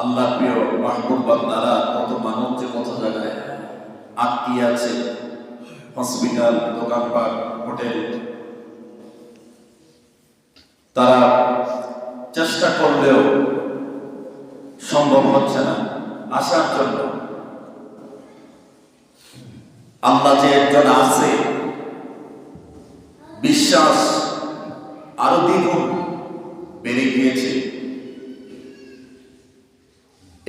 আল্লাহ প্রিয় মাহবুব বান্দারা, কত মানুষ যে কত জায়গায় আটকে আছে, হসপিটাল, দোকানপাট, হোটেল। তারা চেষ্টা করলেও সম্ভব হচ্ছে না আসার জন্য। আল্লাহ যে একজন আছে, বিশ্বাস আরো দ্বিগুণ বেড়ে গিয়েছে।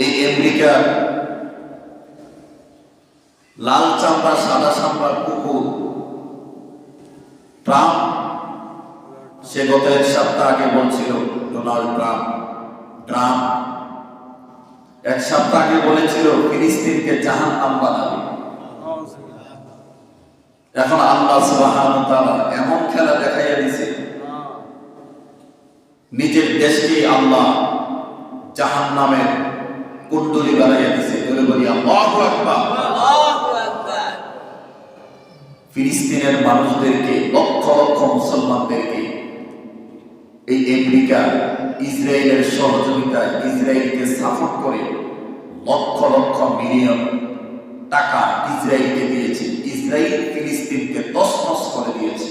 এই আমেরিকার লাল চামড়া সাদা চামড়ার কুকুর ট্রাম্প, সে গত এক সপ্তাহ আগে বলছিল, ডোনাল্ড ট্রাম্প এক সপ্তাহ আগে বলেছিল ফিলিস্তিনকে জাহান্নাম বানাবে। এখন আল্লাহ সুবহানাহু ওয়া তাআলা এমন খেলা দেখাইয়া দিয়েছে, নিজের দেশকে আল্লাহ জাহান্নামের কুণ্ডলী বানাইয়া দিয়েছে। বলে বলি আল্লাহু আকবার। ফিলিস্তিনের মানুষদেরকে, লক্ষ লক্ষ মুসলমানদেরকে এই আমেরিকা ইসরায়েলের সহযোগিতায়, ইসরায়েলকে সাপোর্ট করে লক্ষ লক্ষ মিলিয়ন টাকা ইসরায়েলকে দিয়েছে। ইসরায়েল ফিলিস্তিনকে তছনছ করে দিয়েছে।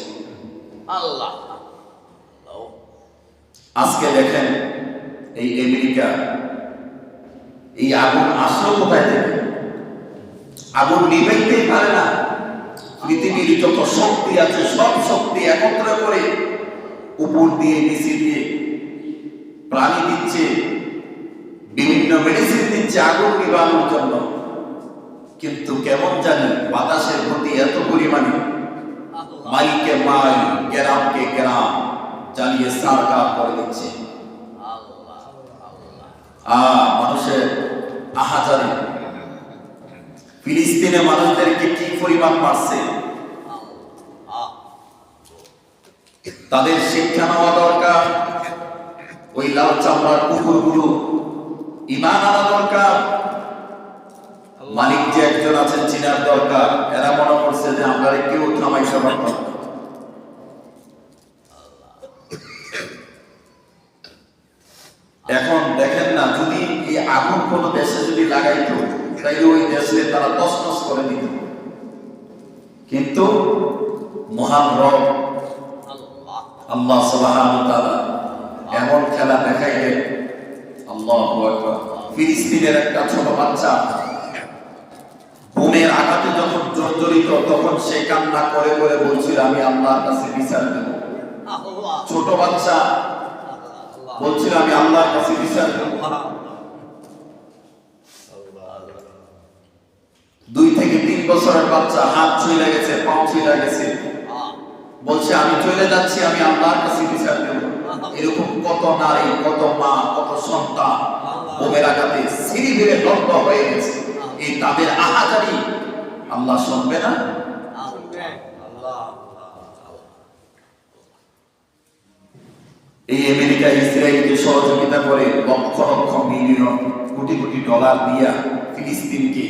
আল্লাহ আজকে দেখেন এই আমেরিকা, এই আগুন আসলো কোথায় থেকে? আগুন নিভাইতেই পারে না। পৃথিবীর যত শক্তি আছে সব শক্তি একত্র করে উপর দিয়ে নিচে দিয়ে প্রাণী দিচ্ছে, বিভিন্ন মেডিসিন দিচ্ছে আগুন নিভানোর জন্য। কিন্তু কেমন জানি বাতাসের গতি এত পরিমাণে, মাইলকে মাইল, গ্রামকে গ্রাম জ্বালিয়ে সারকার করে দিচ্ছে। মানুষের আহাজারি, ফিলিস্তিনে মানুষদেরকে কি পরিমাণ মারছে। তাদের শিক্ষা নেওয়া দরকার। ওই লাল চামড়ার কুকুরগুলো ঈমান আনা দরকার। মালিক যে একজন আছেন চিনার দরকার। এরা মনে করছে যে আমরা কেউ থামাইতে পারবো না। এখন দেখেন না, যদি এই আগুন কোন দেশে যদি লাগাইতো, তাইলে ওই দেশে তারা তছনছ করে দিত। কিন্তু মহান রব আল্লাহ সুবহানাহু ওয়া তাআলা এমন খেলা দেখাইলেন। আল্লাহু আকবার। ফিলিস্তিনের একটা ছোট বাচ্চা বোমের আঘাতে যখন জর্জরিত, তখন সে কান্না করে করে বলছিল, আমি আল্লাহর কাছে বিচার দেব। ছোট বাচ্চা বলছিল, আমি আল্লাহর কাছে বিচার দেব। 2 থেকে 3 বছরের বাচ্চা, হাত ছুঁয়ে গেছে, পা ছুঁয়ে গেছে, বলছে আমি চলে যাচ্ছি, আমি আল্লাহর কাছে বিচার দেব। এরকম কত নারী, কত মা, কত সন্তান বোমের আঘাতে সিঁড়ি বেড়ে লম্ব হয়ে গেছে। এই তাদের আহাজারি আল্লাহ শুনবে না? এই আমেরিকা ইসরায়েলকে সহযোগিতা করে লক্ষ লক্ষ মিলিয়ন, কোটি কোটি ডলার দিয়া ফিলিস্তিনকে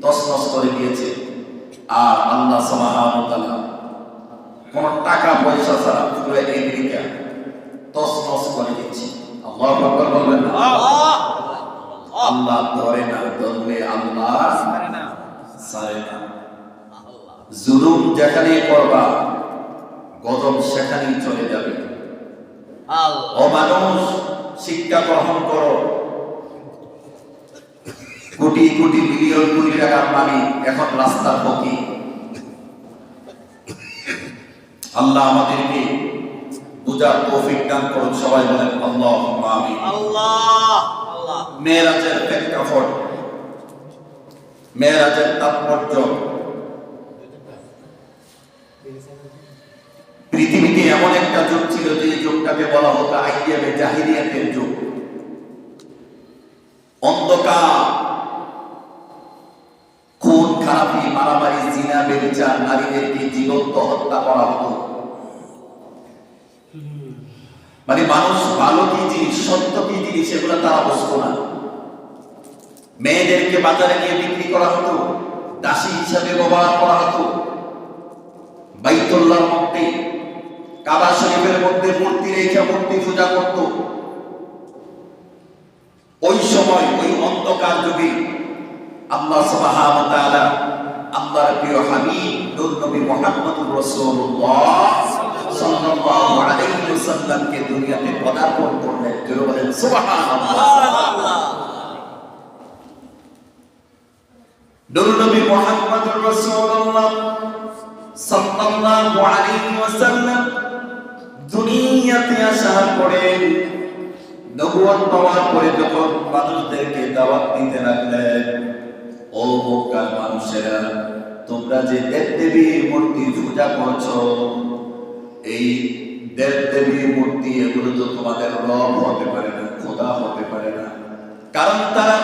তছনছ করে দিয়েছে। আর আল্লাহ সুবহানাহু ওয়া তাআলা কোন টাকা পয়সা ছাড়া পুরো আমেরিকা তছনছ করে দিচ্ছে। আল্লাহু আকবার বলবেন না? আল্লাহ ধরে না, ধরলে আল্লাহ ছাড়ে না। জুলুম যেখানে করবা, গজব সেখানেই চলে যাবে। ও মানুষ, শিক্ষা গ্রহণ করো। কোটি কোটি মিলিয়ন কোটি টাকার মালিক এখন রাস্তার পথে। আল্লাহ আমাদেরকে বুঝার তৌফিক দান করুন। সবাই বলেন আল্লাহুম্মা আমিন। মেরাজের প্রেক্ষাপট, মেরাজের তাৎপর্য। পৃথিবীতে এমন একটা যুগ ছিল যে যুগটাকে বলা হতো আইয়ামে জাহিলিয়াতের যুগ। অন্ধকার, খুন খারাপি, মারামারি, জিনা, ব্যভিচার, নারীদেরকে জীবন্ত হত্যা করা হতো। মানে মানুষ ভালো কি জিনিস, সত্য কি জিনিস, এগুলো তারা বুঝতো না। মেয়েদেরকে বাজারে গিয়ে বিক্রি করা হতো, দাসী হিসাবে ব্যবহার করা হতো। বাইতুল্লাহর মধ্যে, কাবা শরীফের মধ্যে মূর্তি রেখে মূর্তি পূজা করত। ওই সময় ওই অন্ধকার যুগে আল্লাহ সুবহানাহু ওয়া তাআলা আল্লাহর প্রিয় হাবিব নূর নবী মুহাম্মদুর রাসূলুল্লাহ সাল্লাল্লাহু আলাইহি ওয়াসাল্লামকে দুনিয়াতে পদার্পণ করলেন। জোরে বলেন সুবহানাল্লাহ। নূর নবী মুহাম্মদুর রাসূলুল্লাহ সাল্লাল্লাহু আলাইহি ওয়াসাল্লাম দুনিয়াতে আসার পরে নবুয়ত পাওয়ার পরে যখন মানুষদেরকে দাওয়াত দিতে লাগলেন, ও মক্কার মানুষেরা, তোমরা যে দেবদেবীর মূর্তি পূজা করছো, এই দেবদেবীর মূর্তি এগুলো তো তোমাদের রব হতে পারে না, খোদা হতে পারে না। কারণ তারা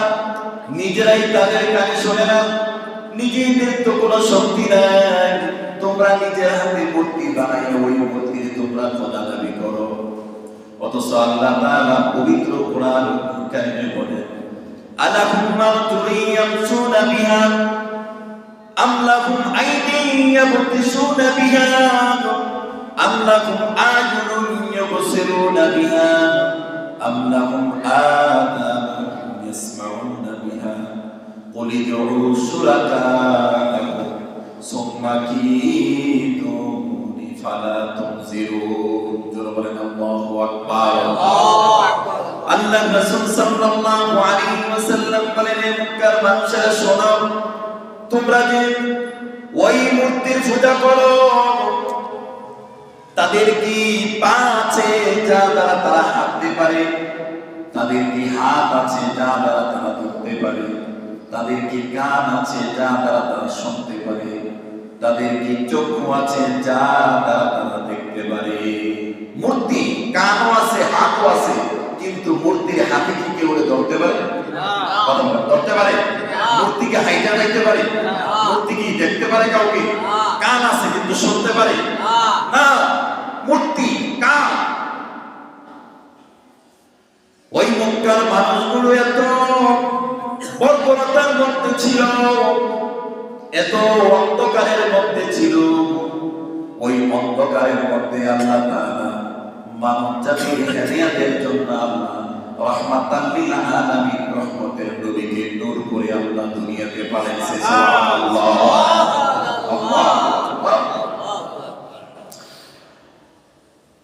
নিজেরাই তাদের কানে শোনে না, নিজেদের তো কোনো শক্তি নাই। তোমরা নিজের হাতে মূর্তি বানাই ওই মূর্তি তোমরা খোদা দাবি করো। অথচ আল্লাহ তাআলা পবিত্র কোরআন কারিমে বলেন, আলাহুম আরজুলুন ইয়ামশুনা বিহা আম লাহুম আইদিন ইয়াবতিশুনা বিহা আম লাহুম আ'য়ুনুন ইউবসিরুনা বিহা আম লাহুম আযানুন ইয়াসমাউনা বিহা কুল ইদউ শুরাকাআকুম সুম্মা কিদুনি ফালা তুনজিরুন। জোরে বলেন আল্লাহু আকবার। আল্লাহ রাসূল সাল্লাল্লাহু আলাইহি ওয়াসাল্লাম বলেন, মক্কার মানুষেরা শোনো, তোমরা যে ওই মূর্তির পূজা করো, তাদের কি পা আছে যা দ্বারা তারা হাঁটতে পারে? তাদের কি হাত আছে যা দ্বারা তারা ধরতে পারে? তাদের কি কান আছে যা দ্বারা তারা শুনতে পারে? তাদের কি চক্ষু আছে যা দ্বারা তারা দেখতে পারে? মূর্তি কানও আছে, হাতও আছে, কিন্তু মূর্তির হাতে কি কেউ ধরতে পারে? ধরতে পারে? মূর্তিকে হাইটা যাইতে পারে? মূর্তি কি দেখতে পারে কাউকে? কান আছে কিন্তু শুনতে পারে না। মূর্তি কান। ওই মক্কার মানুষগুলো এত বর্বরতার মধ্যে ছিল, এত অন্ধকারের মধ্যে ছিল। ওই অন্ধকারের মধ্যে আল্লাহ তাআলা মানব জাতির হেদায়েতের জন্য আল্লাহ রাহমাতাল লিল আলামিন রহমতের নবীকে নূর করে আল্লাহ দুনিয়াতে পাঠাইছে। সুবহানাল্লাহ।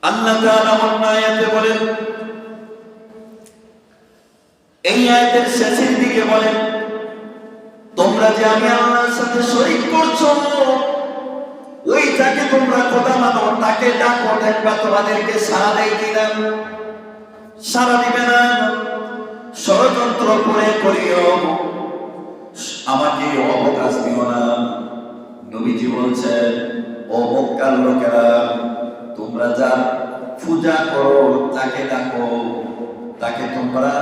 আল্লাহ তাআলা অন্য আয়াতে বলেন, এই আয়াতের শেষের দিকে বলেন, তোমরা যে আমি আল্লাহর সাথে শরীক করছো, ওই যাকে তোমরা খোদা মানো তাকে ডাকো, দেখবা তোমাদেরকে সাড়া দেয় কিনা। সাড়া দিবে না। ষড়যন্ত্র করে করিও আমাকে অবকাশ দিও না। নবীজি বলছেন, ও মক্কার লোকেরা, তোমরা যা পূজা করো, যাকে ডাকো, তাকে তোমরা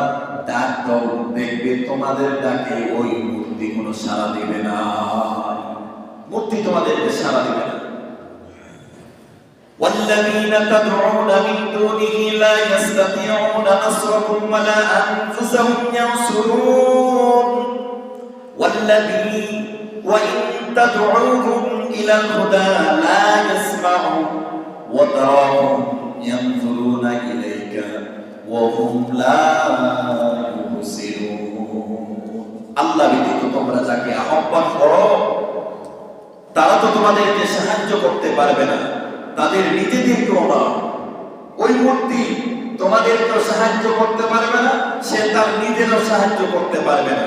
ডাক দাও, দেখবে তোমাদের ডাকে ওই মূর্তি কোনো সাড়া দিবে না। মূর্তি তোমাদেরকে সাড়া দিবে না। والذين تدعون من دونه لا يستطيعون نصركم ولا أنفسهم ينصرون والذي وإن تدعوهم إلى الهدى لا يسمعوا وتراهم ينظرون إليك وهم لا يبصرون। আল্লাহ ব্যতীত তোমরা যাকে আহ্বান করো, তারা তো তোমাদেরকে সাহায্য করতে পারবে না, তাদের নিজেদেরকেও না। ওই মূর্তি তোমাদেরকে সাহায্য করতে পারবে না, সে তার নিজেরও সাহায্য করতে পারবে না।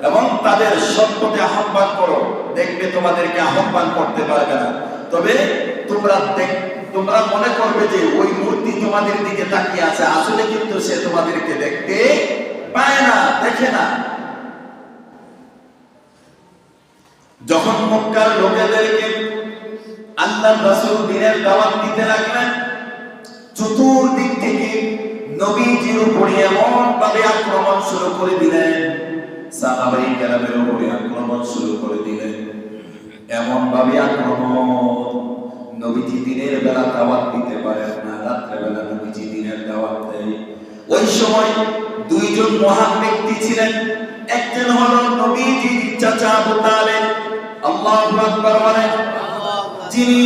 এবং তাদের সত্যতে আহ্বান করো, দেখবে তোমাদেরকে আহ্বান করতে পারবে না। তবে তোমরা মনে করবে যে ওই মূর্তি তোমাদের দিকে তাকিয়ে আছে, আসলে কিন্তু সে তোমাদেরকে দেখতে পায় না, দেখে না। যখন মক্কার লোকেদেরকে আল্লাহর রাসূল দ্বীনের দাওয়াত দিতে লাগলেন, চতুর্দিক থেকে নবীজির উপরে এমন ভাবে আক্রমণ শুরু করে দিলেন, সাহাবায়ে কেরামের উপরে আক্রমণ শুরু করে দিলেন। এমন ভাবে আক্রমণ, নবীজি দিনের বেলা দাওয়াত দিতে পারেন না, রাত্রে বেলা নবীজি দিনের দাওয়াত দেয়। ওই সময় দুইজন মহান ব্যক্তি ছিলেন। একজন হলো নবীজির চাচা আবু তালেব, আল্লাহু আকবার বলেন, যিনি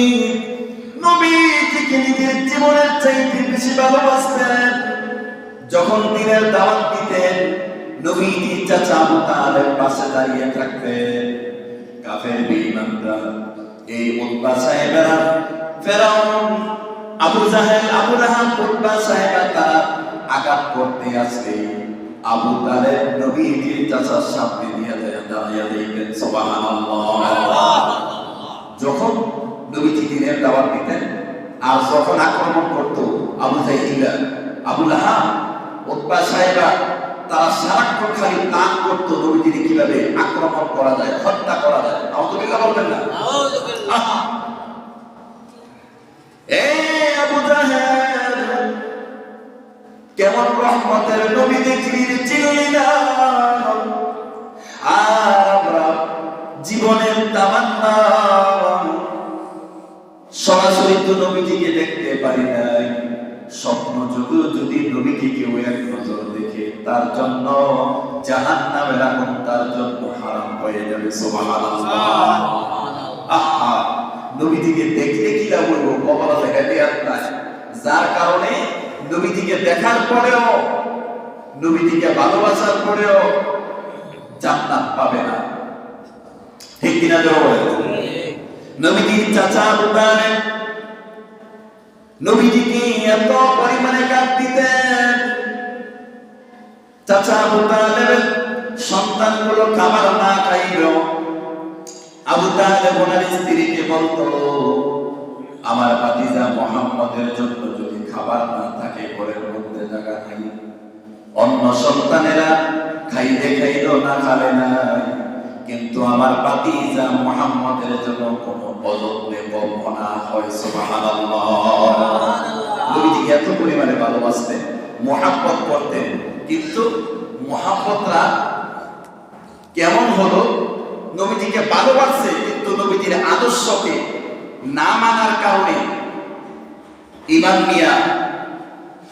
নবীজিকে নিজের জীবনের চাইতে বেশি ভালোবাসতেন। যখন দিনের দাওয়াত দিতেন, নবীজির চাচা আবু তালেব পাশে দাঁড়িয়ে থাকতেন। কাফের বেঈমানরা, এই উতবা সাহেবেরা, ফেরাউন, আবু জাহেল, আবু লাহাব, উতবা সাহেবরা তারা আঘাত করতে আসলে আবু তালেব নবীজির চাচার সামনে দিয়ে দাঁড়িয়ে দেখতেন। সুবহানাল্লাহ। যখন নবীজি দিনের দাওয়াত দিতেন আর যখন আক্রমণ করত আবু জাহেল, আবু লাহাব, উতবা সাহেবরা, তারা সারাক্ষণ খালি প্ল্যান করত নবীজিকে কিভাবে আক্রমণ করা যায়, হত্যা করা যায়। আউযুবিল্লাহ বলবেন না? আউযুবিল্লাহ। এই আবু জাহেল, কেমন রহমতের নবী চিনলি না? আর আমরা জীবনের তামান্না সরাসরি তো নবীজিকে দেখতে পারি নাই, স্বপ্ন যুগেও যদি নবীকে কেউ এক নজর দেখে তার জন্য জাহান্নামের আগুন তার জন্য হারাম হয়ে যাবে। সুবহানাল্লাহ। আহা, নবীজিকে দেখলে কি লাভ হইব? কবরে হেদায়েত নাই, যার কারণে নবীজিকে দেখার পরেও, নবীজিকে ভালোবাসার পরেও জান্নাত পাবে না। ঠিক কিনা জোরে? নবীজির চাচা আবু তালেব নবীজিকে এত পরিমাণে গালি দিতেন, চাচা আবু তালেবের সন্তানগুলো খাবার না খাইল, আবু তালেব ওনার স্ত্রীকে বলতো, আমার ভাতিজা মুহাম্মদের জন্য যদি খাবার না থাকে ঘরের মধ্যে জায়গা নাই, অন্য সন্তানেরা খাইলে খাইল না খালে নাই, কিন্তু আমার ভাতিজা মুহাম্মদের জন্য কোনো অযত্নে বলবো না হয়। সুবহানাল্লাহ। নবীজিকে এত পরিমাণে ভালোবাসতেন, মুহাব্বত করতেন, কিন্তু মুহাব্বতরা কেমন হলো? নবীজিকে ভালোবাসছে কিন্তু নবীজির আদর্শকে না মানার কারণে ঈমান নিয়ে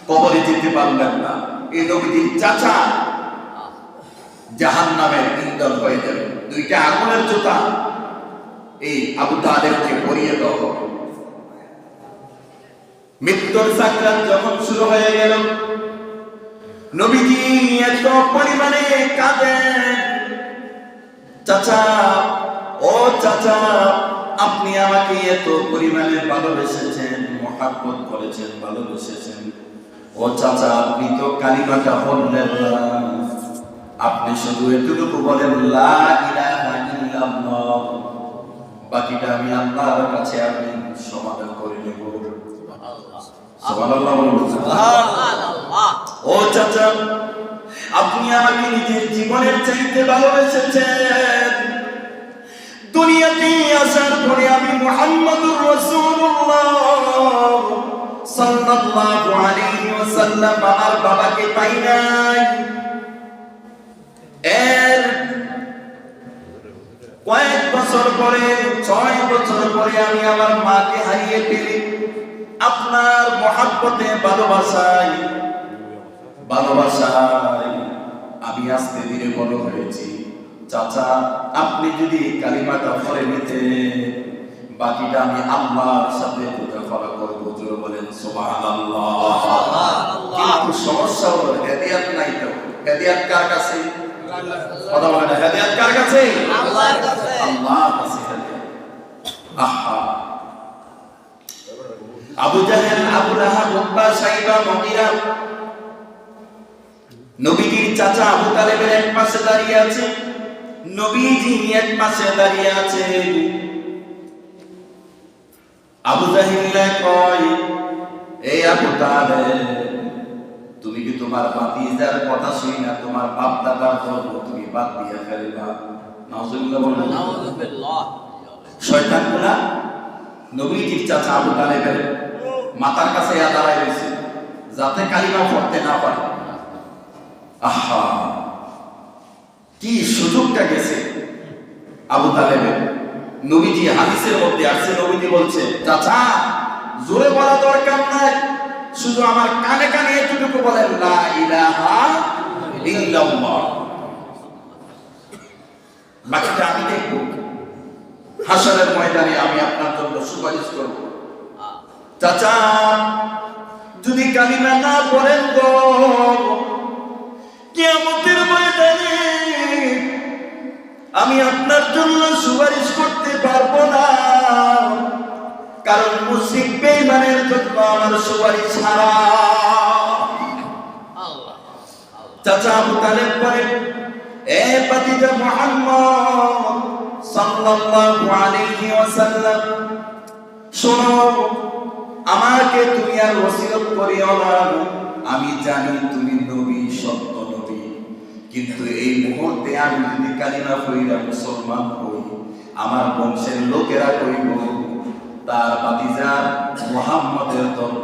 কবরে যেতে পারলেন না। এই নবীজির চাচা জাহান্নামের ইন্ধন হয়ে যাবে। দুইটা আগুনের জুতা এই আবু তালেবকে পরিয়ে দেওয়া হবে। মৃত্যুর সাকরাত যখন শুরু হয়ে গেল, নবীজি এত পরিমাণে কাঁদেন, চাচা, ও চাচা, আপনি আমাকে এত পরিমাণে ভালোবেসেছেন, মুহাব্বত করেছেন, ভালোবেসেছেন, ও চাচা আপনি তো কালিমাটা বললেন না, আপনি শুধু এতটুকু বলেন লা ইলাহা ইল্লাল্লাহ, বাকিটা আমি আল্লাহর কাছে আমি সমাধান করে নেব। সুবহানাল্লাহ। সুবহানাল্লাহ। ও চাচা, আপনি আমাকে নিজের জীবনের চাইতে ভালোবেসেছেন, দুনিয়াতে আসার পরে আমি মুহাম্মদুর রাসূলুল্লাহ সাল্লাল্লাহু আলাইহি ওয়াসাল্লাম আমার বাবাকে পাই নাই। এর কয়েক বছর পরে, 6 বছর পরে আমি আমার মাকে হারিয়ে ফেলি। আপনার মুহাব্বতে, ভালোবাসায় আমি আস্তে ধীরে বড় হয়েছি। চাচা, আপনি যদি কালিমাটা পড়ে নিতে, বাকিটা আমি আল্লাহর সাথে বোঝাপড়া করবো। জোরে বলেন সুবহানাল্লাহ। কিন্তু সমস্যা হলো হেদায়েত নাই। তো হেদায়েত কার কাছে? কথা বলেন, হেদায়েত কার কাছে? আল্লাহর কাছে। আল্লাহর কাছে হেদায়েত। আহা, আবু জাহেল, আবু লাহাব, উতবা, সাইবা, মুগীরা নবীজির চাচা আবু তালেবের এক পাশে দাঁড়িয়ে আছে, নবীজি এক পাশে দাঁড়িয়ে আছে। আবু জাহেল কয়, এই আবু তালেব, তুমি কি তোমার ভাতিজার কথা শুনি না তোমার বাপ দাদার ধর্ম তুমি বাদ দিয়ে ফেলবা? নাউজুবিল্লাহ বলেন। নাউজুবিল্লাহ। শয়তানগুলা নবীজির চাচা আবু তালেবের মাথার কাছে দাঁড়ায় রয়েছে যাতে কালিমা পড়তে না পারে। আহা, কি সুযোগটা গেছে আবু তালেবের। নবীজি হাদিসের মধ্যে আসছে, নবীজি বলছে, চাচা জোরে বলা দরকার নাই, শুধু আমার কানে কানে এতটুকু বলেন লা ইলাহা ইল্লাল্লাহ, বাকিটা আমি দেখব। হাসরের ময়দানে আমি আপনার জন্য সুপারিশ করব। চাচা যদি কালিমা না পড়েন গো, কিয়ামতের ময়দানে আমি আপনার জন্য সুপারিশ করতে পারবো না, কারণ মুশরিক বেঈমানের জন্য আমার সুপারিশ হারাম। চাচা আবু তালেব বলেন, এ ভাতিজা মুহাম্মদ সাল্লাল্লাহু আলাইহি ওয়াসাল্লাম, শোনো, আমাকে তুমি আর ওসিয়ত করিও না। আমি জানি তুমি নবী, সত্য নবী, কিন্তু এই মুহূর্তে আমি যদি কালিমা পড়িয়া মুসলমান হই, আমার বংশের লোকেরা কইব তার ভাতিজা মুহাম্মদের ধর্ম,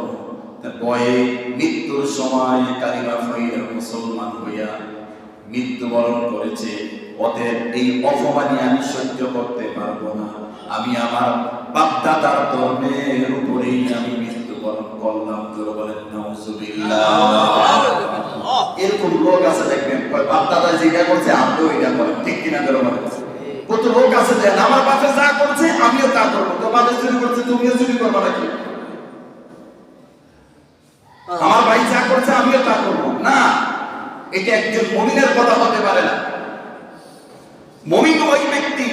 বয়ে মৃত্যুর সময় কালিমা পড়িয়া মুসলমান হইয়া মৃত্যুবরণ করেছে। অতএব এই অপমানি আমি সহ্য করতে পারবো না। আমি আমার বাপদাদার ধর্মের উপরেই আমি মৃত্যুবরণ করলাম। জোরে বলেন নাউজুবিল্লাহ। এরকম লোক আছে দেখবেন, বাপদাদা যেটা করছে আমিও এটা করি, ঠিক কিনা? জোরে বলেন। কত লোক আছে যে আমার বাপে যা করছে আমিও তা করবো, তো বাপে চুরি করছে তুমিও চুরি করবো নাকি? আমার ভাই যা করছে আমিও তা করবো না, এটা একজন মুমিনের কথা হতে পারে না। মুমিন ওই ব্যক্তি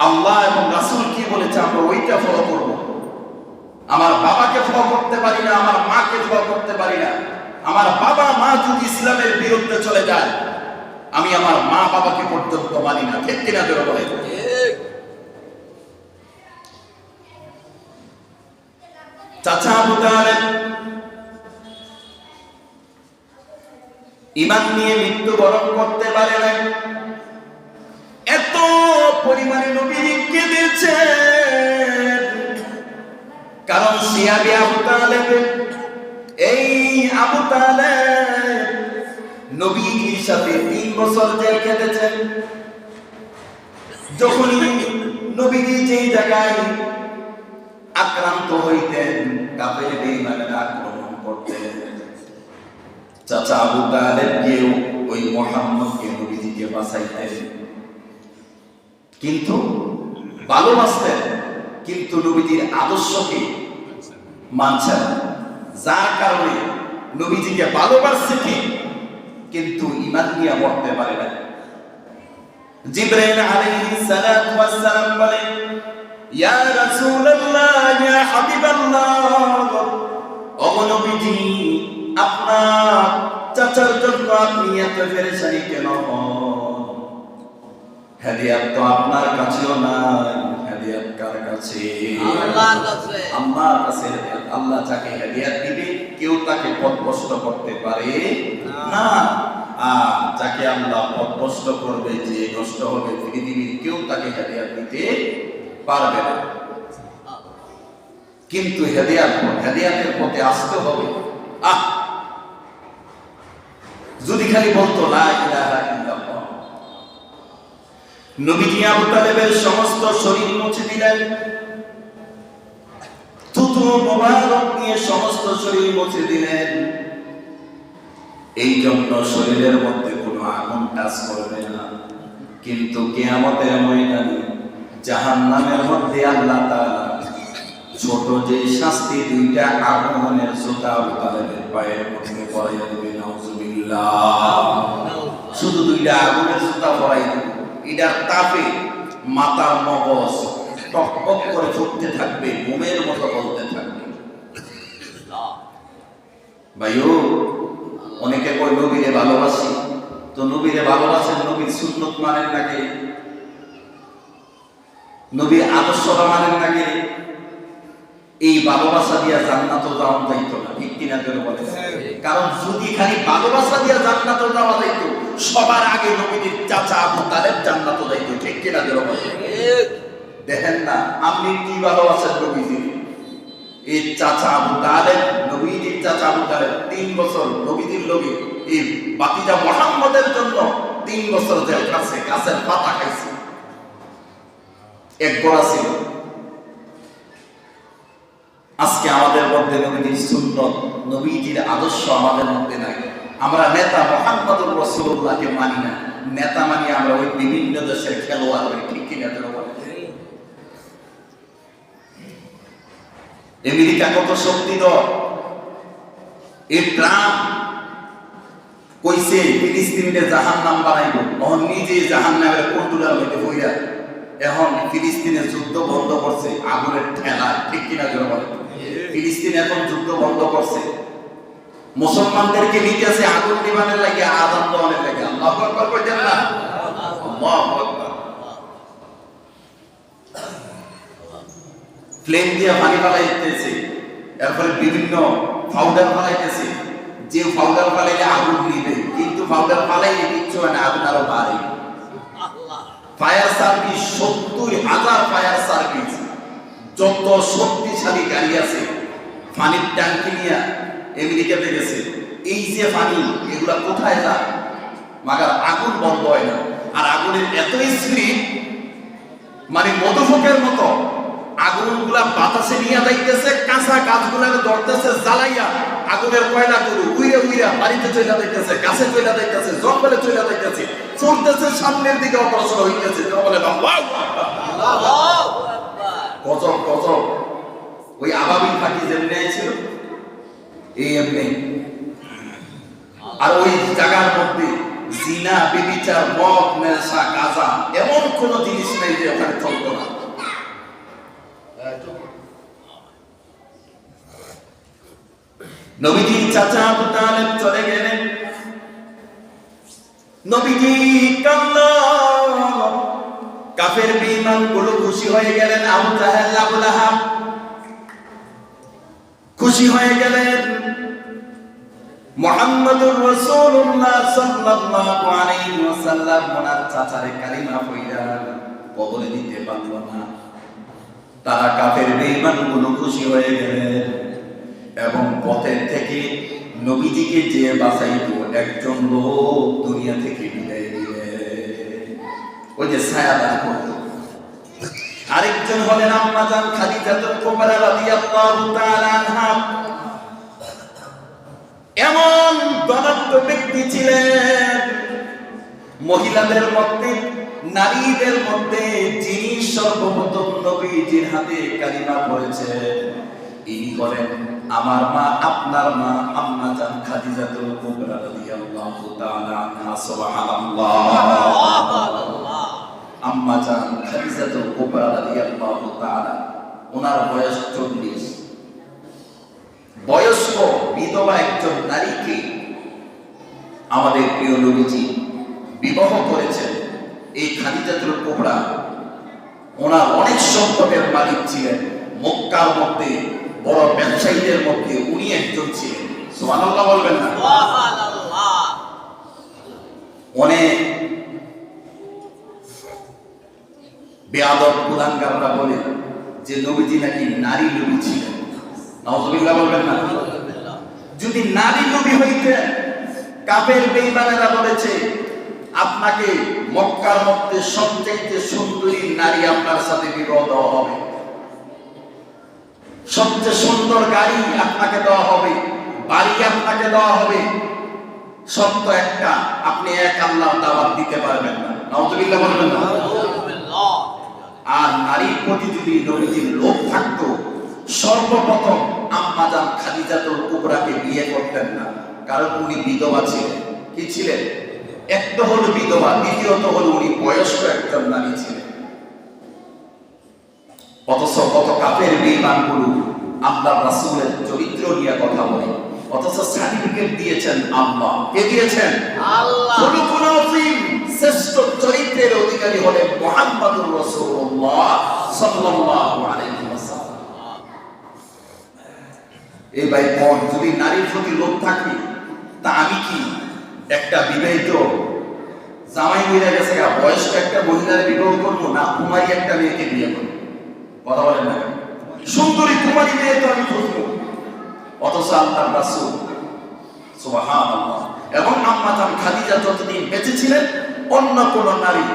আল্লাহ এবং রাসূল কি বলেছে আমরা ওইটা ফলো করব। আমার বাবাকে ফলো করতে পারি না, আমার মাকে ফলো করতে পারি না। আমার বাবা মা যদি ইসলামের বিরুদ্ধে চলে যায়, আমি আমার মা বাবাকে পর্যন্ত মানি না, ঠিক কিনা? জোরে বলে। চাচা আবু তালেব ঈমান নিয়ে মৃত্যুবরণ করতে পারে না, এত পরিমাণে নবীজি কেঁদেছেন, কারণ সিয়াবি আবু তালেব, এই আবু তালেব নবীজির সাথে 3 বছর জেল কেটেছেন। যখনই নবীজি যেই জায়গায় আক্রান্ত হইতেন, কাফের বেঈমানেরা আক্রমণ করতেন, চাচা আবু তালেব গিয়েও ওই মুহাম্মদকে নবীজিকে বাঁচাইতেন, কিন্তু ভালোবাসতেন, কিন্তু নবীজির আদর্শকে মানছেন না। যার কারণে নবীজিকে ভালোবাসছে ঠিক, কিন্তু ঈমান নিয়ে মরতে পারে না। জিবরাইল আলাইহিস সালাতু ওয়াস সালাম বলে, ইয়া রাসূলুল্লাহ, ইয়া হাবিবাল্লাহ, ও নবীজি, আপনার চাচার জন্য আপনি এত পেরেশানি কেন হন? হেদিয়াত তো আপনার কাছেও নাই, হেদিয়াত কার কাছে? আল্লাহর কাছে। আল্লাহর কাছে। আল্লাহ যাকে হেদিয়াত দিবে কেউ তাকে পথভ্রষ্ট করতে পারে না, আর যাকে আল্লাহ পথভ্রষ্ট করবে, যে নষ্ট হবে, পৃথিবীর কেউ তাকে হেদিয়াত দিতে পারবে না। কিন্তু হেদিয়াতের পথে আসতে হবে। যদি খালি বলতো লা ইলাহা ইল্লাল্লাহ, নবীজি আবু তালেবের সমস্ত শরীর মুছে দিলেন, থুতু মোবারক নিয়ে সমস্ত শরীর মুছে দিলেন। এই জন্য শরীরের মধ্যে কোনো আগুন টাচ করবে না। কিন্তু কিয়ামতের ময়দানে জাহান্নামের মধ্যে আল্লাহ তাআলা ছোট যে শাস্তি, 2টা আগুনের জোতা আবু তালেবের পায়ের মধ্যে পরাইয়া দিবে। নাউজুবিল্লাহ। শুধু 2টা আগুনের জোতা পরাই দিবে, এটার তাপে মাথার মগজ টকটক করে ফুটতে থাকবে, মোমের মতো বলতে থাকবে। ভাইও, অনেকে কই নবীরে ভালোবাসি, তো নবীরে ভালোবাসেন, নবীর সুন্নত মানেন নাকি? নবীর আদর্শটা মানেন নাকি? এই ভালোবাসা দিয়া জান্নাতে যাওয়া যাইত না, ঠিক কিনা? জোরে বলে। কারণ যদি খালি ভালোবাসা দিয়া জান্নাতে যাওয়া যাইত, সবার আগে নবীর চাচা আবু তালেব জান্নাতে যাইত, ঠিক কিনা? জোরে বলে। দেখেন না আপনি কি ভালোবাসেন নবীজি? এই চাচা আবু তালেব, নবীজির চাচা আবু তালেব 3 বছর নবীজির লগে, এই ভাতিজা মুহাম্মদের জন্য 3 বছর জেল খাটছে, গাছের পাতা খাইছে, এক গোড়া ছিল। আজকে আমাদের মধ্যে নবীজির সুন্নত, নবীজির আদর্শ আমাদের মধ্যে নাই। আমরা নেতা মুহাম্মদুর রাসূলুল্লাহকে মানি না, নেতা মানি আমরা ওই বিভিন্ন দেশের খেলোয়াড়, ঠিক কিনা? আমেরিকা কত শক্তিধর, এই ট্রাম্প কইছে ফিলিস্তিনে জাহান্নাম বানাইব, তখন নিজে জাহান্নামের কন্ট্রোলার হইতে হইয়া এখন ফিলিস্তিনে যুদ্ধ বন্ধ করছে আগুনের ঠেলা, ঠিক কিনা জোরে বলে? ফিলিস্তিন এখন যুদ্ধ বন্ধ করছে, মুসলমানদেরকে নিতেছে আগুন নিবানের লাগে, আযান দেওয়ার লাগে। আল্লাহু আকবার কইতেন না? আল্লাহু আকবার। ফ্লেম দিয়ে পানি ফালাইতেছে, এরপরে বিভিন্ন পাউডার ফালাইতেছে, যে পাউডার ফালাইলে আগুন নিবে, কিন্তু পাউডার ফালাইলে কিচ্ছু হয় না, আগুন আরো বাড়ে। ফায়ার সার্ভিস ৭০,০০০ ফায়ার সার্ভিস, যত শক্তিশালী গাড়ি আছে পানির ট্যাঙ্কি নিয়ে আমেরিকাতে গেছে। এই যে পানি এগুলা কোথায় যায়, মাগার আগুন বন্ধ হয় না। আর আগুনের এত স্পিড, মানে মধুফোকের মতো আগুনগুলা বাতাসে নিয়ে যাইতেছে, কাঁচা গাছগুলাকে ধরতেছে, জ্বালাইয়া আগুনের কয়লা গুলো উইরা উইরা বাড়িতে চলে যাইতেছে, গাছে চলে যাইতেছে, জঙ্গলে চলে যাইতেছে, চলতেছে, সামনের দিকে অগ্রসর হইতেছে। বলে গজব গজব। ওই আবাবিল পাখি যেমনি ছিল এই এমনি। আর ওই জায়গার মধ্যে জিনা, বেবিচার, মদ, নেশা, গাঁজা এমন কোন জিনিস নেই যে ওখানে চলতো না। নবীজির চাচা আবু তালেব চলে গেলেন, নবীজি কান্নার কাফের বেঈমান গুলো খুশি হয়ে গেলেন। আবু জাহেল, আবু লাহাব খুশি হয়ে গেলেন। মুহাম্মদুর রাসূলুল্লাহ সাল্লাল্লাহু আলাইহি ওয়াসাল্লাম ওনার চাচারে কালিমা পড়া কবরে দিতে পারল না। তারা কাফের বেঈমান গুলো খুশি হয়ে গেলেন এবং পথের থেকে নবীজিকে যে বাঁচাইতো একজন লোক দুনিয়া থেকে বিদায় দিলেন, ওই যে ছায়াদার করত। আরেকজন হলেন আম্মা জান খাদিজাতুল কুবরা রাদিয়াল্লাহু তাআলা আনহা। এমন ধনাঢ্য ব্যক্তি ছিলেন, মহিলাদের মধ্যে, নারীদের মধ্যে যিনি সর্বপ্রথম নবীজির হাতে কালিমা পড়েছেন ইনি হলেন আমার মা, আপনার মা, আম্মা জান খাদিজাতুল কুবরা রাদিয়াল্লাহু তাআলা আনহা। সুবহানাল্লাহ। আম্মা জান খাদিজাতুল কুবরা রাদিয়াল্লাহু তাআলা, ওনার বয়স 40। বয়স্ক বিধবা একজন নারীকে আমাদের প্রিয় নবীজি বিবাহ করেছেন। এই খাদিজাতুল কুবরা ওনার অনেক সম্পদের মালিক ছিলেন। মক্কার মধ্যে বড় ব্যবসায়ীদের মধ্যে উনি একজন ছিলেন। সুবহানাল্লাহ বলবেন না? সুবহানাল্লাহ। অনেক বেয়াদব কুলাঙ্গাররা বলে যে নবীজি নাকি নারী নবী ছিলেন। নাউযুবিল্লাহ বলবেন না? যদি নারী নবী হইতেন, কাফের বেঈমানেরা বলেছে আপনাকে মক্কার মধ্যে সবচেয়ে সুন্দরী নারী আপনার সাথে বিবাহ দেওয়া হবে, সবচেয়ে সুন্দর গাড়ি আপনাকে দেওয়া হবে, বাড়ি আপনাকে দেওয়া হবে। সত্য একটা, আপনি এক আল্লাহর দাওয়াত দিতে পারবেন না। নাউযুবিল্লাহ বলবেন না? আর নারীর প্রতি যদি নবীজির লোভ থাকতো, সর্বপ্রথম আম্মা জান খাদিজাতুল কুবরাকে বিয়ে করতেন না, কারণ উনি বিধবা ছিলেন। কি ছিলেন? এক তো হলো বিধবা, দ্বিতীয়ত হলো উনি বয়স্ক একজন নারী ছিলেন। অথচ কত কাফের বেঈমানগুলো আল্লাহর রাসূলের চরিত্র নিয়ে কথা বলে, অথচ সার্টিফিকেট দিয়েছেন আল্লাহ। কে দিয়েছেন? আল্লাহ। খুলুকুল আযীম, শ্রেষ্ঠ চরিত্রের অধিকারী হলেন মুহাম্মদুর রাসূলুল্লাহ সাল্লাল্লাহু আলাইহি ওয়াসাল্লাম। এই ভাই কোন যদি নারীর প্রতি লোভ থাকে, তা আমি কি একটা বিবাহিত জামাই হয়ে গেছে বয়স্ক একটা মহিলার বিবাহ করবো, না কুমারী একটা মেয়েকে বিয়ে করবো? কথা বলেন না? সুন্দরী কুমারী মেয়ে তো আমি খুঁজবো। অথচ আল্লাহর রাসূল সুবহানাল্লাহ এবং আম্মা জান খাদিজা যতদিন বেঁচে ছিলেন অন্য কোন নারী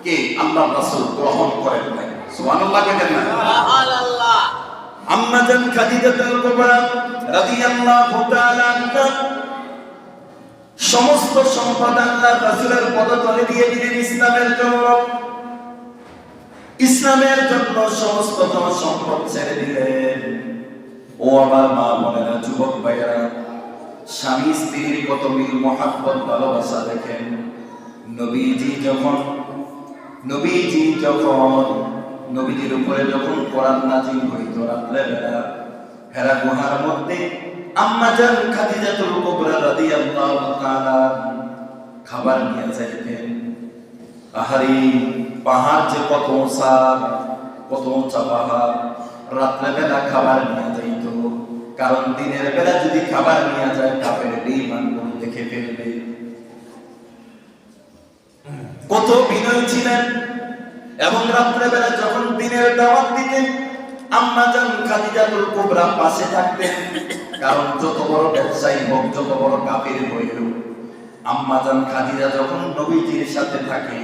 কে আল্লাহর রাসূল গ্রহণ করেন নাই। সুবহানাল্লাহ বলেন না? সুবহানাল্লাহ। আম্মা জান খাদিজাতুল কুবরা রাদিয়াল্লাহু তাআলা আনহা সমস্ত সম্পদ আল্লাহর রাসূলের পদতলে দিয়ে দিলেন ইসলামের জন্য। ইসলামের জন্য সমস্ত সম্পদ ছেড়ে দিলেন। ও আমার মা বোনেরা, যুবক ভাইয়েরা, স্বামী স্ত্রীর কত মিল মহাব্বত ভালোবাসা দেখেন। নবীজি যখন নবীজির উপরে যখন কোরআন নাযিল হইত রাত্রে বেলা, হেরা গুহার মধ্যে আম্মা জান খাদিজাতুল কুবরা রাদিয়াল্লাহু তাআলা খাবার নিয়ে যাইতেন। আহারে পাহাড় যে কত উঁচা, কত উঁচা পাহাড়, রাত্রে বেলা খাবার নিয়ে যাইত। কারণ দিনের বেলা যদি খাবার নিয়ে যায় কাফের বেঈমান গুলো দেখে ফেলবে। কত বিনয় ছিলেন। এবং রাত্রে বেলা যখন দিনের দাওয়াত দিতেন আম্মা জান খাদিজাতুল কুবরা পাশে থাকতেন। কারণ যত বড় ব্যবসায়ী হোক, যত বড় কাফের হইল, আম্মা জান খাদিজা যখন নবীজির সাথে থাকে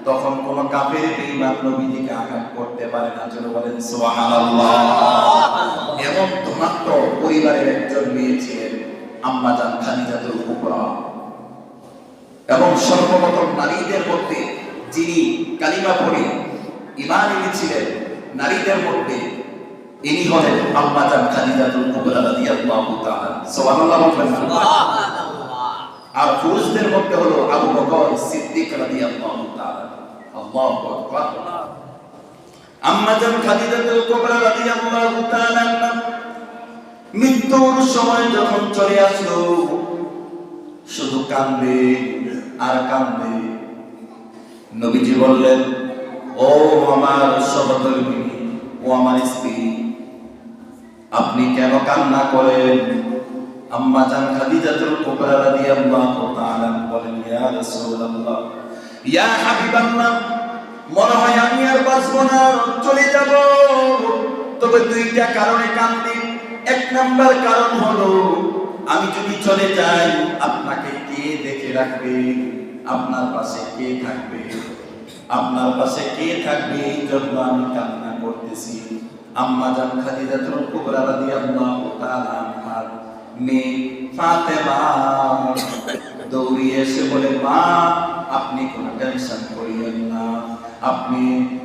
তখন কোন কাফের বেঈমান নবীজিকে আঘাত করতে পারে না। জোরে বলেন সুবহানাল্লাহ। এবং ধনাত্ম পরিবারের একজন মেয়ে ছিলেন আম্মা জান খাদিজাতুল কুবরা। এবং সর্বপ্রথম নারীদের মধ্যে যিনি কালিমা পড়ে ঈমান এনেছিলেন নারীদের মধ্যে ইনি হলেন আম্মা জান খাদিজাতুল কুবরা রাদিয়াল্লাহু তাআলা। সুবহানাল্লাহ বলবেন না? সুবহানাল্লাহ। আর পুরুষদের মধ্যে হলো আবু বকর সিদ্দিক রাদিয়াল্লাহু তাআলা। আল্লাহু আকবার। আম্মা জান খাদিজাতুল কুবরা রাদিয়াল্লাহু তাআলা মৃত্যুর সময় যখন চলে আসলো শুধু কান্দে আর কান্দে। নবীজি বললেন, ও আমার সহধর্মিণী, ও আমার স্ত্রী, আপনি কেন কান্না করেন? আম্মা জান খাদিজাতুল কুবরা রাদিয়াল্লাহু তাআলা বলেন, ইয়া রাসূলুল্লাহ, ইয়া হাবিবাল্লাহ, মনে হয় আমি আর বাঁচবো না, চলে যাব। তবে দুইটা কারণে কান্দি। এক নাম্বার কারণ হলো আমি যদি চলে যাই আপনাকে কে দেখে রাখবে, আপনার পাশে কে থাকবে, আপনার পাশে কে থাকবে, এই জন্য আমি কান্না করতেছি। আম্মা জান খাদিজাতুল কুবরা রাদিয়াল্লাহু তাআলা আনহার মেয়ে ফাতেমা দৌড়িয়ে এসে বলে, মা আপনি কোনো টেনশন করিয়েন না, আপনি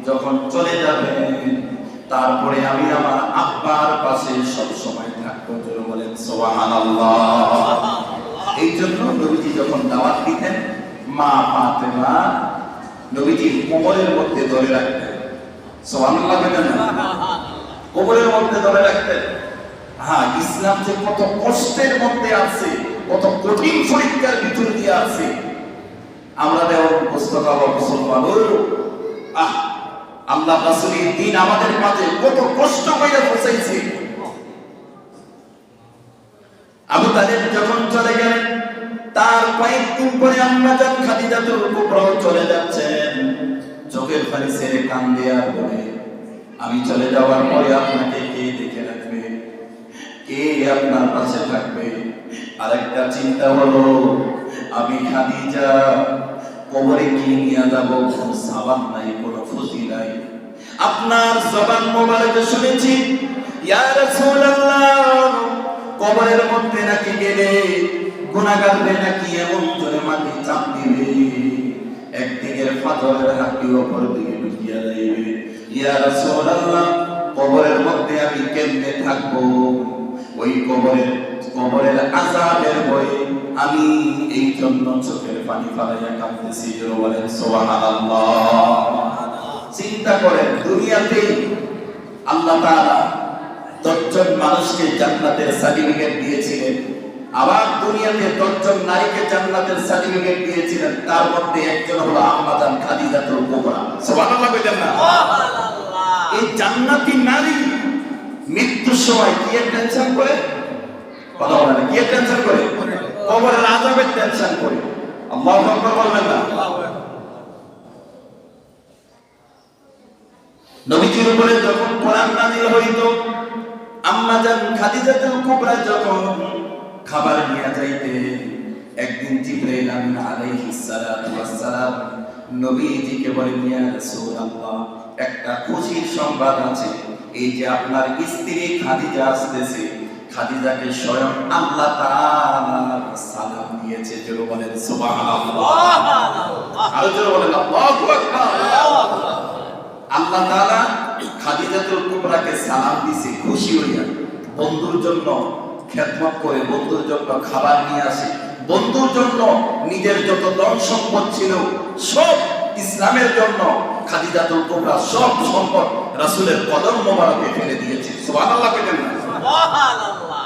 যখন চলে যাবেন তারপরে আমি আমার আব্বার পাশে সব সময় থাকবো। জোরে বলেন সুবহানাল্লাহ। এই জন্য নবীজি যখন দাওয়াত দিতেন মা ফাতেমা নবীজির কোমরের মধ্যে ধরে রাখতেন। সুবহানাল্লাহ বলেন না? কোমরের মধ্যে ধরে রাখতেন। হ্যাঁ, ইসলাম যে কত কষ্টের মধ্যে আছে, কত কঠিন পরীক্ষার ভিতর দিয়ে আছে, আমরা যেমন পুস্তক মুসলমান আল্লাহ রাসূলের দ্বীন আমাদের মাঝে কত কষ্ট করে পৌঁছাইছে। আবু তালেব যখন চলে গেলেন তার কয়েকদিন পরে আম্মা জান খাদিজাতুল কুবরা চলে যাচ্ছেন, চোখের পানি ছেড়ে কান্দে আর বলে, আমি চলে যাওয়ার পরে আপনাকে কে দেখে রাখবে, কে আপনার পাশে থাকবে? আরেকটা চিন্তা হলো আমি খাদিজা কবরে কি নিয়ে যাব, কোনো সাবান নাই, কোনো ফুসি নাই। আপনার জবান মোবারকে শুনেছি ইয়া রাসূলুল্লাহ কবরের মধ্যে নাকি গেলে গুনাহগারদের নাকি এমন জোরে মাটি চাপ দিবে, একদিকের ফাজরের হাঁটু অপর দিকে ঢুকিয়া যাইবে। ইয়া রাসূলুল্লাহ কবরের মধ্যে আমি কেমনে থাকবো? ওই কবরের আযাবের ভয়ে আমি এই জন্য চোখের পানি ফেলাইয়া কাঁদতেছি। জোরে বলেন সুবহানাল্লাহ। চিন্তা করেন, দুনিয়াতে আল্লাহ তাআলা 10 জন মানুষকে জান্নাতের সার্টিফিকেট দিয়েছিলেন, আবার দুনিয়াতে 10 জন নারীকে জান্নাতের সার্টিফিকেট দিয়েছিলেন, তার মধ্যে একজন হলো আম্মা জান খাদিজাতুল কুবরা। সুবহানাল্লাহ বলেন না? সুবহানাল্লাহ। এই জান্নাতি নারী মৃত্যুর সময় কি টেনশন করে? কথা বলেন, কি টেনশন করে? কবরের আযাবের টেনশন করে। আল্লাহু আকবার বলবেন না? নবীজির উপরে যখন কোরআন নাযিল হইতো আম্মা জান খাদিজাতুল কুবরা যখন খাবার নিয়ে যাইতেন, একদিন জিবরাইল আমিন আলাইহিস সালাতু ওয়াস সালাম নবীজিকে বলেন, ইয়া রাসূলুল্লাহ একটা খুশির সংবাদ আছে, এই যে আপনার স্ত্রী খাদিজা আসতেছে, খাদিজাকে স্বয়ং আল্লাহ তাআলা সালাম দিয়েছে। জোরে বলেন সুবহানাল্লাহ। আরো জোরে বলেন আল্লাহু আকবার। আল্লাহ তাআলা খাদিজাতুল কুবরাকে সালাম দিয়েছে খুশি হইয়া, বন্ধুর জন্য খেদমত করে, বন্ধুর জন্য খাবার নিয়ে আসে, বন্ধুর জন্য নিজের যত ধন সম্পদ ছিল সব ইসলামের জন্য খাদিজাতুল কুবরা সব সম্পদ রাসূলের কদম মোবারকে ফেলে দিয়েছে। সুবহানাল্লাহ বলেন না? সুবহানাল্লাহ।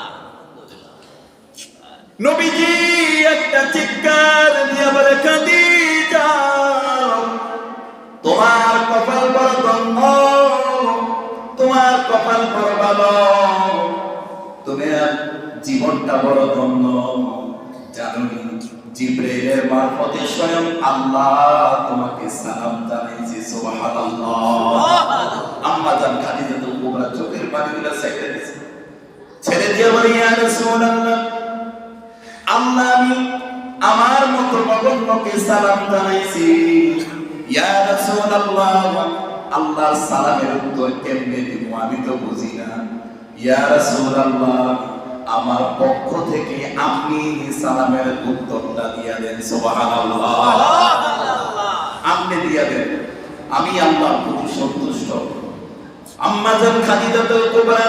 নবীজি একটা চিৎকার দিয়ে বলে, খাদিজা তোমার কপাল বড় ধন্য, তোমার কপাল বড় ভালো, তোমার জীবনটা বড় ধন্য। জানুনি জিবরাইলের মারফতে স্বয়ং আল্লাহ তোমাকে সালাম জানাইছে। সুবহানাল্লাহ। আম্মা জান খাদিজাতুল কুবরা চোখের পানিগুলো ছেড়ে দিয়ে বলে, ইয়া রাসূলুল্লাহ, আল্লাহ আমি আমার মতো নগণ্যকে সালাম জানাইছি। ইয়া রাসূলুল্লাহ, আল্লাহর সালামের উত্তর কেমনে দিব আমি তো বুঝি না। ইয়া রাসূলুল্লাহ, আমার পক্ষ থেকে আপনি সালামের উত্তরটা দিয়া দেন। সুবহানাল্লাহ। আপনি দিয়া দেন, আমি আল্লাহর প্রতি সন্তুষ্ট। আম্মা জান খাদিজাতুল কুবরা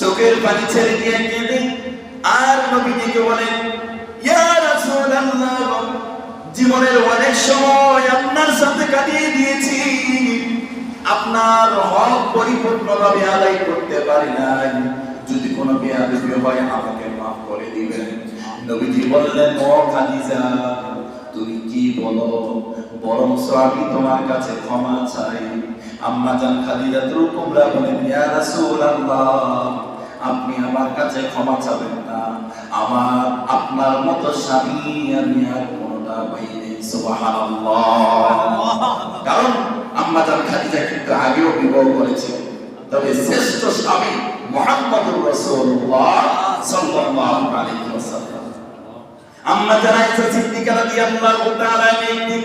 চোখের পানি ছেড়ে দিয়ে কেঁদে আর নবীজিকে বলেন, ইয়া রাসূলুল্লাহ, জীবনের অনেক সময় আপনার সাথে কাটিয়ে দিয়েছি, আপনার হক পরিপূর্ণভাবে আদায় করতে পারি নাই, যদি কোনো বেয়াদবি হয় আমাকে মাফ করে দিবেন। নবীজি বললেন, ও খাদিজা তুমি কি বলো, বরং আমি তোমার কাছে ক্ষমা চাই। আম্মা জান খাদিজাতুল কুবরা বলেন, ইয়া রাসূলুল্লাহ, আপনি আমার কাছে ক্ষমা চাবেন না, আমার আপনার মতো স্বামী আমি আর কোনটা পাই নাই। সুবহানাল্লাহ। কারণ আম্মা জান খাদিজা কিন্তু আগেও বিবাহ করেছিল, তবে শ্রেষ্ঠ স্বামী মুহাম্মদুর রাসূলুল্লাহ সাল্লাল্লাহু আলাইহি ওয়াসাল্লাম। আম্মা জান আয়েশা সিদ্দিকা রাদিয়াল্লাহু তাআলা একদিন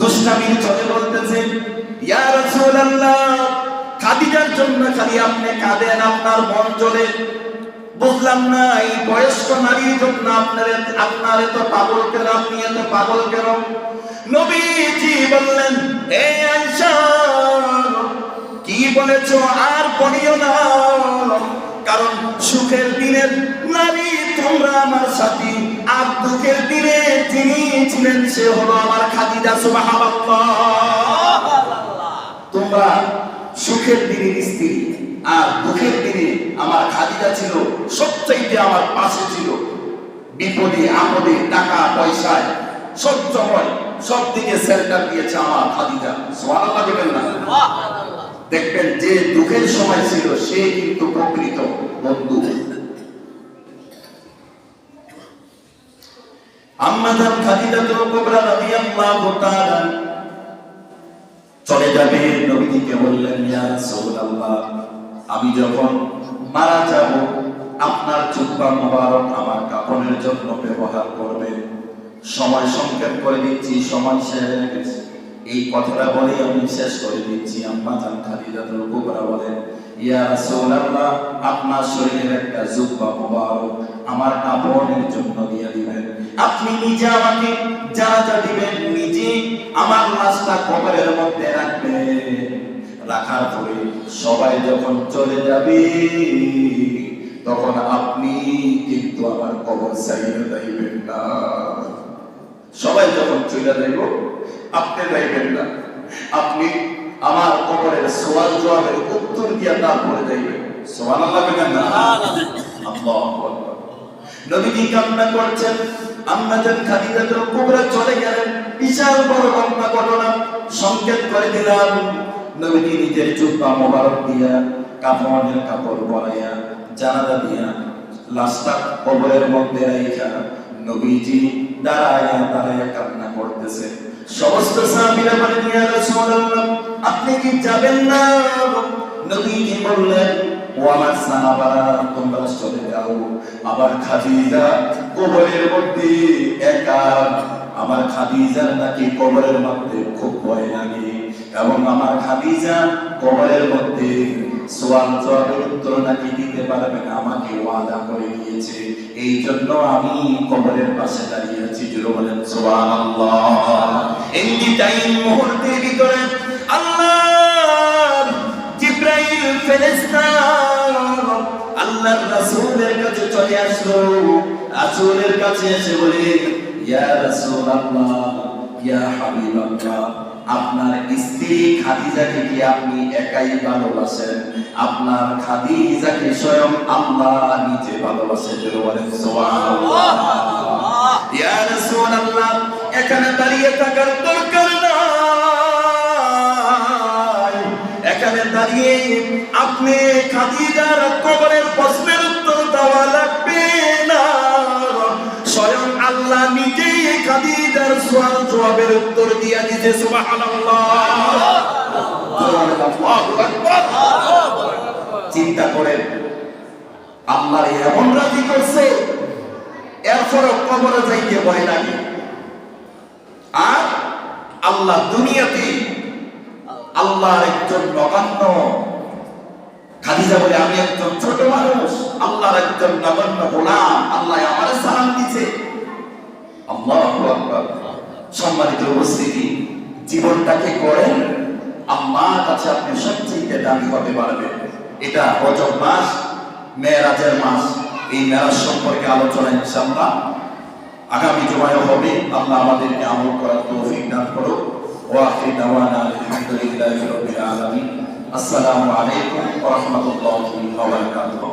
দুষ্টামির চলে বলতেছেন, ইয়া রাসূলুল্লাহ, খাদিজার জন্য খালি আপনি কাঁদেন, আপনার মন জ্বলে, বুঝলাম না এই বয়স্ক নারীর জন্য আপনার এত পাগল কেন, আপনি এত পাগল কেন? নবীজি বললেন, হে আয়েশা কি বলেছো আর বলিও না, কারণ সুখের দিনের নারী তোমরা আমার সাথী, আর দুঃখের দিনে যিনি ছিলেন সে হলো আমার খাদিজা। সুবহানাল্লাহ। তোমরা সুখের দিনের স্ত্রী, আর দুঃখের দিনে আমার খাদিজা ছিল সবচাইতে আমার পাশে ছিল, বিপদে আপদে টাকা পয়সায় সব সময় সব দিকে সেল্টার দিয়েছে আমার খাদিজা। সুবহানাল্লাহ বলেন না? দেখবেন যে দুঃখের সময় ছিল সে কিন্তু প্রকৃত বন্ধু। আম্মা জান খাদিজাতুল কুবরা রাদিয়াল্লাহু তাআলা চলে যাবে, নবীজিকে বললেন, ইয়া রাসূলুল্লাহ, আমি যখন মারা যাব আপনার জুব্বা মোবারক আমার কাফনের জন্য ব্যবহার করবেন। সময় সংক্ষেপ করে দিচ্ছি, সময় শেষ হয়ে গেছে। এই কথাটা বলে আমি শেষ করে দিচ্ছি। আম্মা জান খাদিজাতুল কুবরা বলেন, ইয়া রাসূলুল্লাহ, আপনার শরীরের একটা জুব্বা মোবারক আমার কাফনের জন্য দিয়ে দিবেন। আপনি নিজে আমাকে জানাজা দিবেন, নিজে আমার লাশটা কবরের মধ্যে রাখবেন। রাখার পরে সবাই যখন চলে যাবে তখন আপনি কিন্তু আমার কবর সাইডে যাইবেন না। সবাই যখন চলে যাইব আপনি যাইবেন না, আপনি আমার কবরের সওয়াল জবাবের উত্তর দিয়া তারপরে যাইবেন। সুবহানাল্লাহ বলেন না? আল্লাহু আকবার। নবীজি কান্না করছেন, আম্মা জান খাদিজাতুল কুবরা চলে গেলেন। বিশাল বড় লম্বা ঘটনা সংক্ষেপ করে দিলাম। নবীজি নিজের জুব্বা মোবারক দিয়া কাফনের কাপড় পরাইয়া জানাজা দিয়া লাশটা কবরের মধ্যে রাইখা নবীজি দাঁড়ায়া কান্না করতেছে। সমস্ত সাহাবীরা বলেন, ইয়া রাসূলুল্লাহ, আপনি কি যাবেন না? নবীজি বললেন, ও আমার সাহাবারা, তোমরা চলে যাও, আবার খাদিজা কবরের মধ্যে একা। আমার খাদিজার নাকি কবরের মধ্যে খুব ভয় লাগে, এবং আমার খাদিজা কবরের মধ্যে সওয়াল জবাবের উত্তর নাকি দিতে পারবে না, আমাকে ওয়াদা করে দিয়েছে। এই জন্য আমি কবরের পাশে দাঁড়িয়ে আছি। জোরে বলেন সুবহানাল্লাহ। এই টাইম মুহূর্তের ভিতরে আল্লাহ জিবরাইল ফেরেশতা আল্লাহ আল্লাহর রাসূলের কাছে চলে আসলো। রাসূলের কাছে এসে বলে, ইয়া রাসূলুল্লাহ, ইয়া হাবিবাল্লাহ, আপনার স্ত্রী খাদিজাকে কি আপনি একাই ভালোবাসেন? আপনার খাদিজাকে স্বয়ং আল্লাহ নিজে ভালোবাসেন। বলেন সুবহানাল্লাহ। ইয়া রাসূলুল্লাহ, এখানে দাঁড়িয়ে থাকার দরকার নাই। এখানে দাঁড়িয়ে আপনি খাদিজার কবরের প্রশ্নের উত্তর দেওয়া লাগবে না। স্বয়ং আল্লাহ নিজেই খাদিজার সওয়াল জবাবের উত্তর দিয়া দিতে। সুবহানাল্লাহ। আল্লাহু আকবার। চিন্তা করেন, আল্লাহ এমন রাজি করছে, এরপরও কবরে যাইতে ভয় লাগে। আর আল্লাহ দুনিয়াতে আল্লাহর একজন নগণ্য, খাদিজা বলে আমি একজন ছোট মানুষ, আল্লাহর একজন নগণ্য গোলাম, আল্লাহ আমার সালাম দিছে। আল্লাহু আকবার। সম্মানিত উপস্থিতি, জীবনটাকে করেন আল্লাহর কাছে আপনি সবচেয়ে দামি হতে পারবেন। এটা রজব মাস, মেরাজের মাস। এই মেরাজ সম্পর্কে আলোচনা ইনশাআল্লাহ আগামী জুমায় হবে। আল্লাহ আমাদেরকে আমল করার তৌফিক দান করুন। ওয়া আখিরু দাওয়ানা আলহামদুলিল্লাহি রাব্বিল আলামিন। আসসালামু আলাইকুম ওয়া রাহমাতুল্লাহি ওয়া বারাকাতুহু।